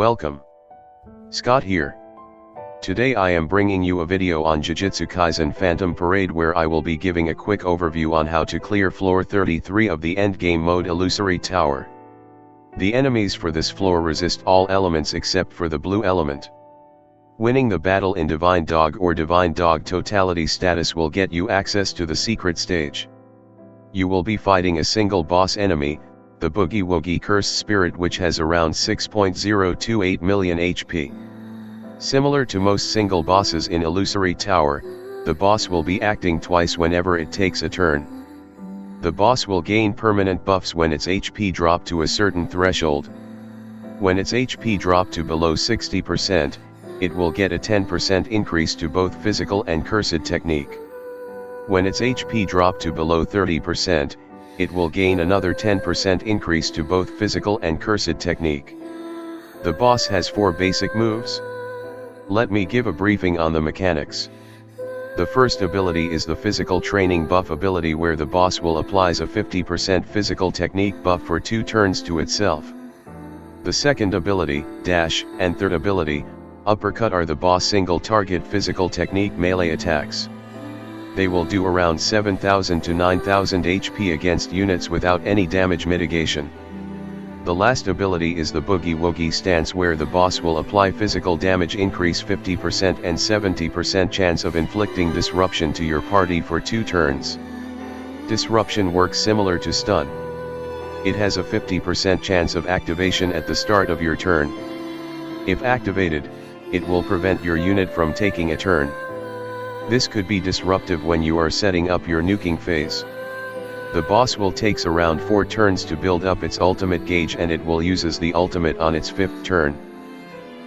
Welcome. Scott here. Today I am bringing you a video on Jujutsu Kaisen Phantom Parade where I will be giving a quick overview on how to clear floor 33 of the endgame mode Illusory Tower. The enemies for this floor resist all elements except for the blue element. Winning the battle in Divine Dog or Divine Dog Totality status will get you access to the secret stage. You will be fighting a single boss enemy, the Boogie Woogie Cursed Spirit, which has around 6.028 million HP. Similar to most single bosses in Illusory Tower, the boss will be acting twice whenever it takes a turn. The boss will gain permanent buffs when its HP drop to a certain threshold. When its HP drop to below 60%, it will get a 10% increase to both physical and cursed technique. When its HP drop to below 30%, it will gain another 10% increase to both physical and cursed technique. The boss has 4 basic moves. Let me give a briefing on the mechanics. The first ability is the physical training buff ability where the boss will applies a 50% physical technique buff for 2 turns to itself. The second ability, dash, and third ability, uppercut, are the boss single target physical technique melee attacks. They will do around 7,000 to 9,000 HP against units without any damage mitigation. The last ability is the Boogie Woogie stance where the boss will apply physical damage increase 50% and 70% chance of inflicting disruption to your party for 2 turns. Disruption works similar to stun. It has a 50% chance of activation at the start of your turn. If activated, it will prevent your unit from taking a turn. This could be disruptive when you are setting up your nuking phase. The boss will takes around 4 turns to build up its ultimate gauge, and it will uses the ultimate on its 5th turn.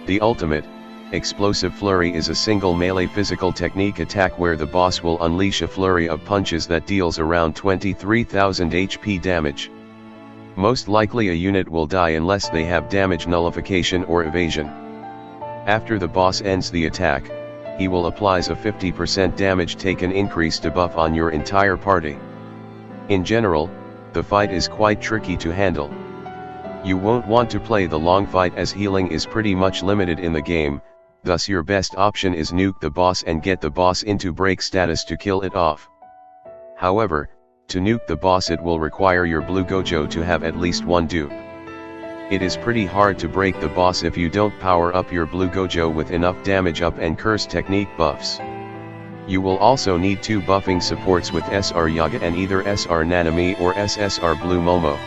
The ultimate, Explosive Flurry, is a single melee physical technique attack where the boss will unleash a flurry of punches that deals around 23,000 HP damage. Most likely a unit will die unless they have damage nullification or evasion. After the boss ends the attack, he will applies a 50% damage taken increase debuff on your entire party. In general, the fight is quite tricky to handle. You won't want to play the long fight as healing is pretty much limited in the game, thus your best option is nuke the boss and get the boss into break status to kill it off. However, to nuke the boss it will require your Blue Gojo to have at least 1 dupe. It is pretty hard to break the boss if you don't power up your Blue Gojo with enough damage up and curse technique buffs. You will also need 2 buffing supports with SR Yaga and either SR Nanami or SSR Blue Momo.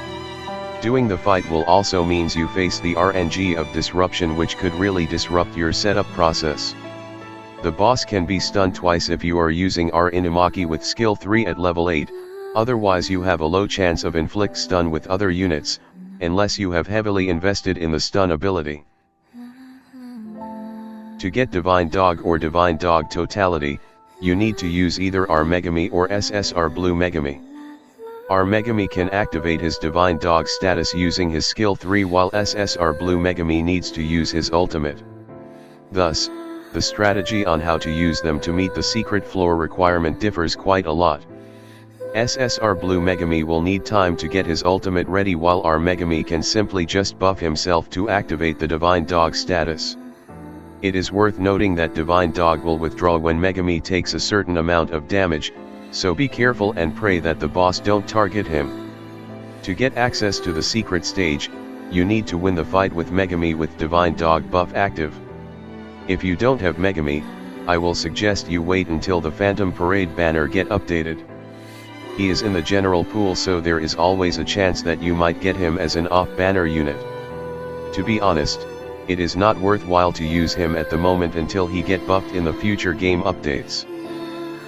Doing the fight will also means you face the RNG of disruption, which could really disrupt your setup process. The boss can be stunned twice if you are using R Inumaki with skill 3 at level 8, otherwise you have a low chance of inflict stun with other units, unless you have heavily invested in the stun ability. To get Divine Dog or Divine Dog Totality, you need to use either R Megumi or SSR Blue Megumi. R Megumi can activate his Divine Dog status using his skill 3, while SSR Blue Megumi needs to use his ultimate. Thus, the strategy on how to use them to meet the secret floor requirement differs quite a lot. SSR Blue Megumi will need time to get his ultimate ready, while R Megumi can simply just buff himself to activate the Divine Dog status. It is worth noting that Divine Dog will withdraw when Megumi takes a certain amount of damage, so be careful and pray that the boss don't target him. To get access to the secret stage, you need to win the fight with Megumi with Divine Dog buff active. If you don't have Megumi, I will suggest you wait until the Phantom Parade banner get updated. He is in the general pool, so there is always a chance that you might get him as an off-banner unit. To be honest, it is not worthwhile to use him at the moment until he get buffed in the future game updates.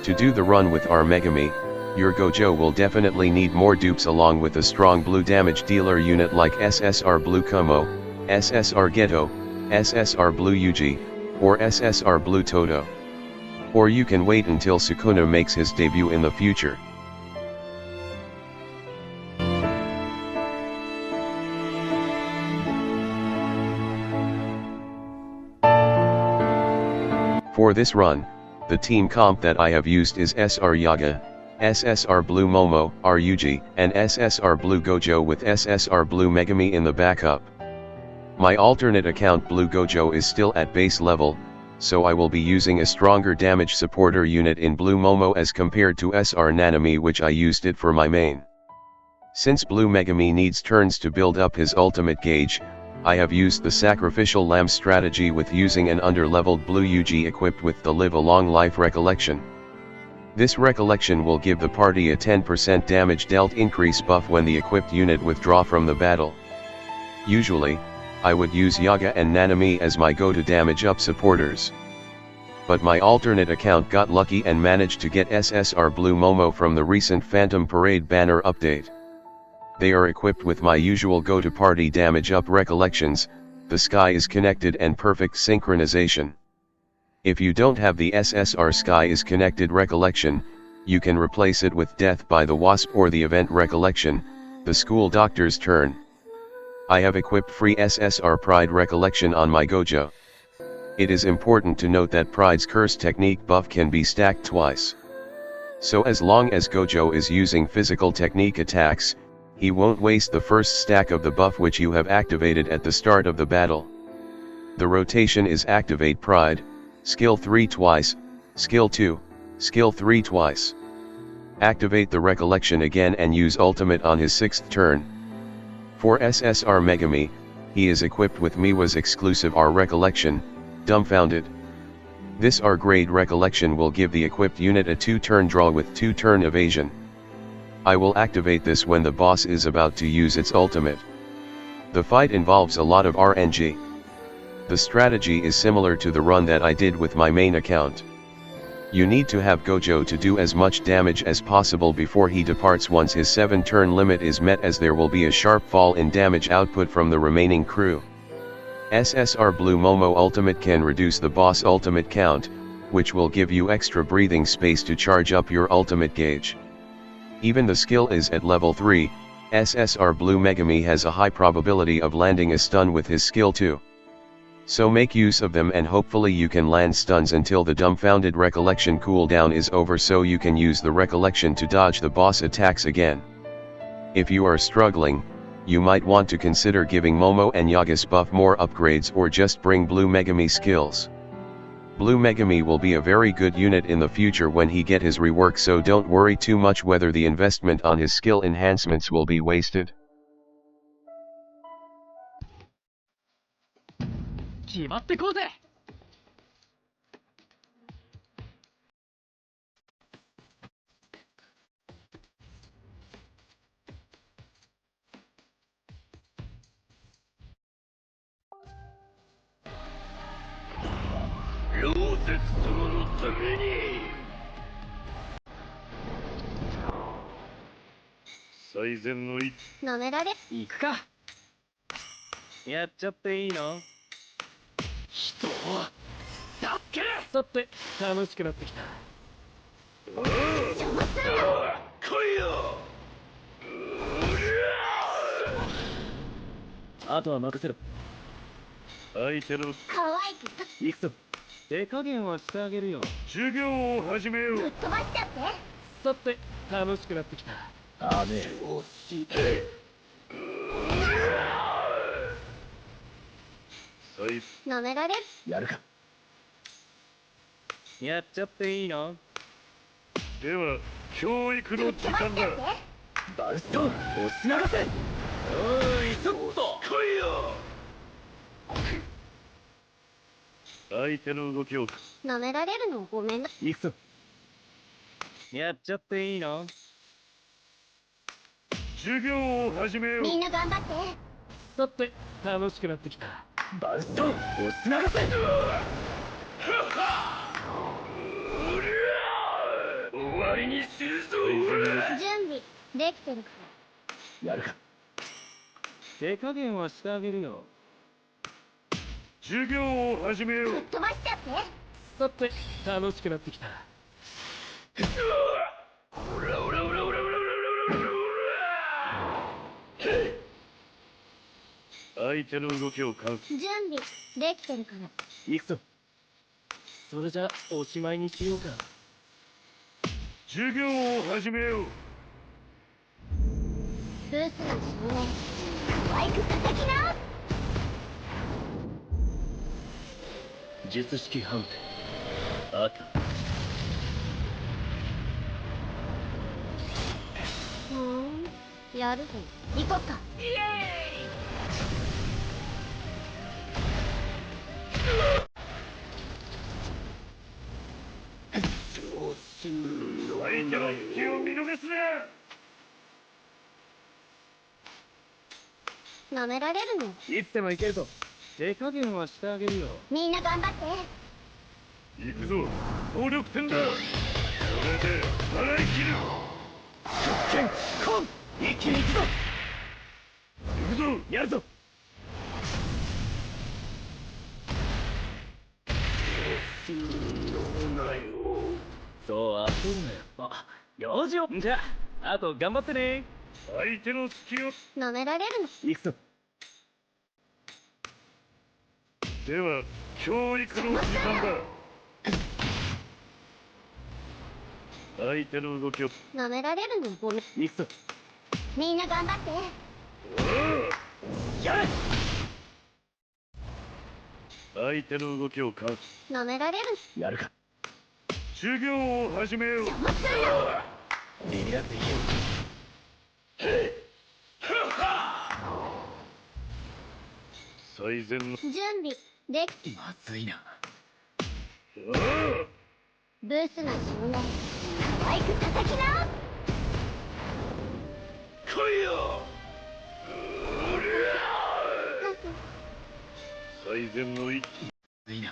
To do the run with R Megumi, your Gojo will definitely need more dupes along with a strong blue damage dealer unit like SSR Blue Momo, SSR Geto, SSR Blue Yuji, or SSR Blue Toto. Or you can wait until Sukuna makes his debut in the future. For this run, the team comp that I have used is SR Yaga, SSR Blue Momo, Yuji, and SSR Blue Gojo with SSR Blue Megumi in the backup. My alternate account Blue Gojo is still at base level, so I will be using a stronger damage supporter unit in Blue Momo as compared to SR Nanami, which I used it for my main. Since Blue Megumi needs turns to build up his ultimate gauge, I have used the sacrificial lamb strategy with using an under-leveled Blue Yuji equipped with the Live a Long Life recollection. This recollection will give the party a 10% damage dealt increase buff when the equipped unit withdraw from the battle. Usually, I would use Yaga and Nanami as my go-to damage up supporters. But my alternate account got lucky and managed to get SSR Blue Momo from the recent Phantom Parade banner update. They are equipped with my usual go-to party damage up recollections, the sky is connected and perfect synchronization. If you don't have the SSR sky is connected recollection, you can replace it with death by the wasp or the event recollection, the school doctor's turn. I have equipped free SSR Pride recollection on my Gojo. It is important to note that Pride's curse technique buff can be stacked twice. So as long as Gojo is using physical technique attacks, he won't waste the first stack of the buff which you have activated at the start of the battle. The rotation is activate Pride, skill 3 twice, skill 2, skill 3 twice. Activate the recollection again and use ultimate on his 6th turn. For SSR Megumi, he is equipped with Miwa's exclusive R recollection, Dumbfounded. This R grade recollection will give the equipped unit a 2-turn draw with 2-turn evasion. I will activate this when the boss is about to use its ultimate. The fight involves a lot of RNG. The strategy is similar to the run that I did with my main account. You need to have Gojo to do as much damage as possible before he departs once his 7-turn limit is met, as there will be a sharp fall in damage output from the remaining crew. SSR Blue Momo ultimate can reduce the boss ultimate count, which will give you extra breathing space to charge up your ultimate gauge. Even the skill is at level 3, SSR Blue Megumi has a high probability of landing a stun with his skill too. So make use of them and hopefully you can land stuns until the Dumbfounded recollection cooldown is over, so you can use the recollection to dodge the boss attacks again. If you are struggling, you might want to consider giving Momo and Yaga's buff more upgrades or just bring Blue Megumi skills. Blue Megumi will be a very good unit in the future when he get his rework, so don't worry too much whether the investment on his skill enhancements will be wasted. 決まってこうぜ。溶接様のために最善の一舐められ行くか。やっちゃっていいの？人を助ける。さて楽しくなってきた。邪魔するよ。来いよ。あとは任せろ。相手の可愛く行くぞ。手加減はしてあげるよ。授業を始めよう。ぶっ飛ばしちゃって。さて楽しくなってきた。雨をして舐められる。やるか。やっちゃっていいの？では教育の時間だ。バルスト押し流せ。おいちょっと来いよ。相手の動きを舐められるのごめんな。行くぞ。やっちゃっていいの？授業を始めよう。みんな頑張って。さて楽しくなってきた。バルスト押し流せ。終わりにするぞ。準備できてるから。やるか。手加減はしてあげるよ。授業を始めよう。ぶっ飛ばしちゃって。さて楽しくなってきた。オラオラオラオラオラオラオラ相手の動きを観察。準備できてるから。行くぞ。それじゃおしまいにしようか。授業を始めよう。ブースの少年可愛く叩きな。術式判定赤。やるぞ。行こっか。イエーイ。そうする。相手の隙を見逃すな。舐められるの。いつでも行けるぞ。手加減はしてあげるよ。みんな頑張って。行くぞ。総力戦だ。これで払い切る。出拳コン。一気に行くぞ。行くぞ。やるぞ。そう焦るなよ。あ、用事を。じゃあ、あと頑張ってね。相手の隙を舐められるの。行くぞ。では教育の時間だ。相手の動きを舐められるの。ごめん。行くぞ。みんな頑張って。やれ。相手の動きをかわす。舐められる。やるか。修行を始めよう。リラっていけ。最善の準備でき。まずいな。ブスな少年、可愛く叩き直す。来いよ。最善の一手。いいな。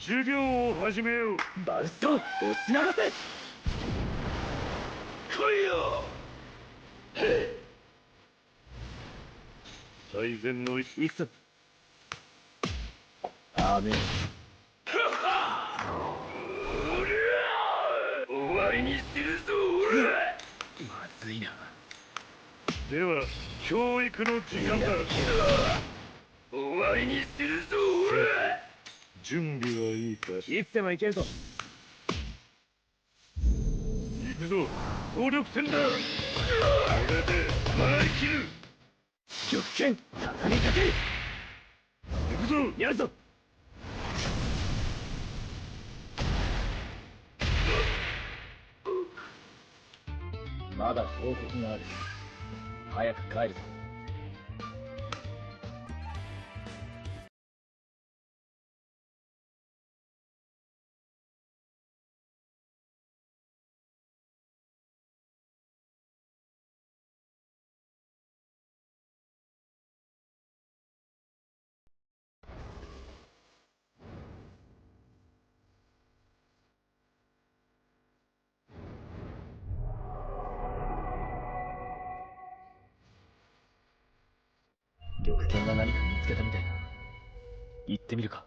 修行を始めよう。バウスト押し流せ。来いよ。最善の一手。行くぞ。アーメン。終わりにするぞ。まずいな。では教育の時間だ。終わりにするぞ。準備はいいか。いつでも行けるぞ。行くぞ。総力戦だ。これで払い切る。極拳畳みかけ。行くぞ。やるぞ。まだ報告がある。早く帰るぞ。玉剣が何か見つけたみたいだ。行ってみるか。